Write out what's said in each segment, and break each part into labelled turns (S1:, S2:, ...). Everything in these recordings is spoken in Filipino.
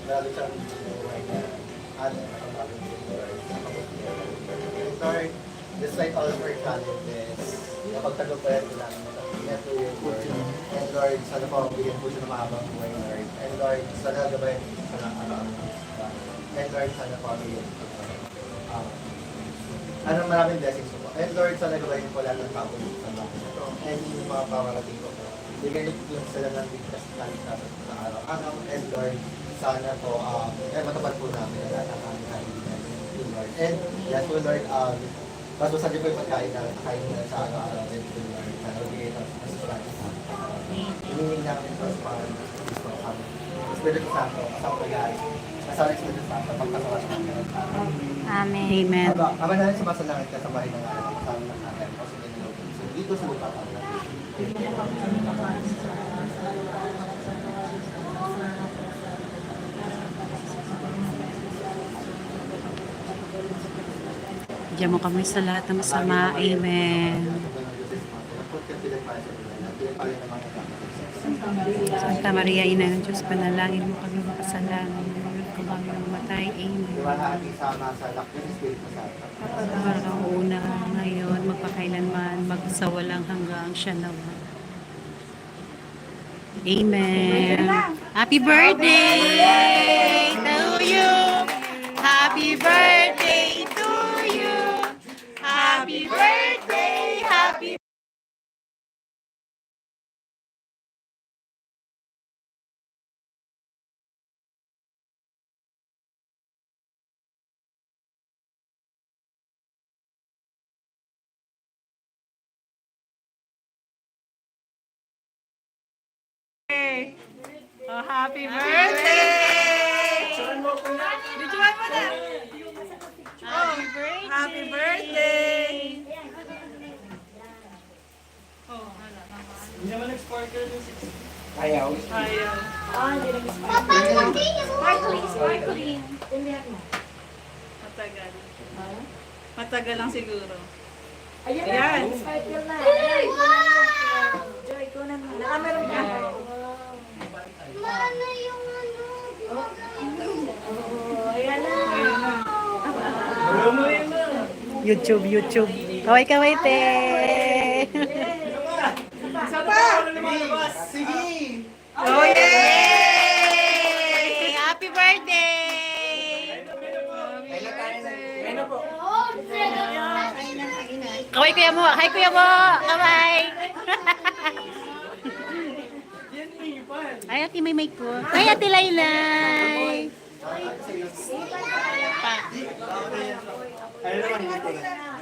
S1: Lalo siyang buhay na nakapagod yung Lord. And Lord, despite all of our challenges, napagtagumpayan ko namin na to your word. And Lord, sana po bigyan po siya ng mahabang buhay, Lord. And Lord, sana gabayan po siya ng araw-araw. And Lord, sana po bigyan po maraming blessings po. And Lord, sana gabayan po lahat ng tao sa bahay ito. And yung mga pamarating ko po. Bigyan niyo po sila ng bigkas na kaligtasan sa araw-araw. And Lord, sana po, matapad po namin ang lahat ng aming kaibigan. Lord. And yes po, Lord, basta niyo po yung pagkain na kain na sa araw-araw. And Lord, sana bigyan ito sa susulat sa amin. Hinihingi namin po sa Panginoon Kristo kami. Espiritu Santo, kasama pag-aari. Kasama Espiritu Santo, pagkasawa sa mga
S2: Amen. Amen.
S1: Ama namin sumasalangit ka sa bahay ng araw, kasama ng akin, o sa Panginoon. So, dito sa lupa pa.
S2: Diyan mo kami sa lahat ng masama. Amen. Santa Maria, Ina ng Diyos, panalangin mo kami makasalanan. Ngayon kung kami mamatay. Amen. Parang una ngayon, magpakailanman, magsawalang hanggang siya naman. Amen. Happy birthday to you. Happy birthday to you. Happy birthday. Happy
S3: Oh, happy birthday! Bijuan mo na! Happy birthday! Happy birthday! Oh, hala.
S4: Hindi naman nag-sparkle yung 6.
S1: Ayaw.
S3: Ayaw. Matagal. Matagal lang siguro. Ayan.
S5: Joy, kunan mo. Meron ka.
S6: Mana yung ano?
S5: Ayan na.
S2: YouTube, YouTube. Kaway-kaway, te.
S4: Isa pa! Sige!
S2: Oh, yay! Happy birthday! Kaway, kuya mo. Hi, kuya mo. Kaway. Ay, ati may mic ko. Ay, ati Laylay.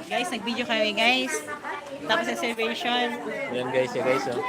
S2: Guys, nag-video kami, guys. Tapos sa celebration.
S4: Yan guys, ya guys. Oh.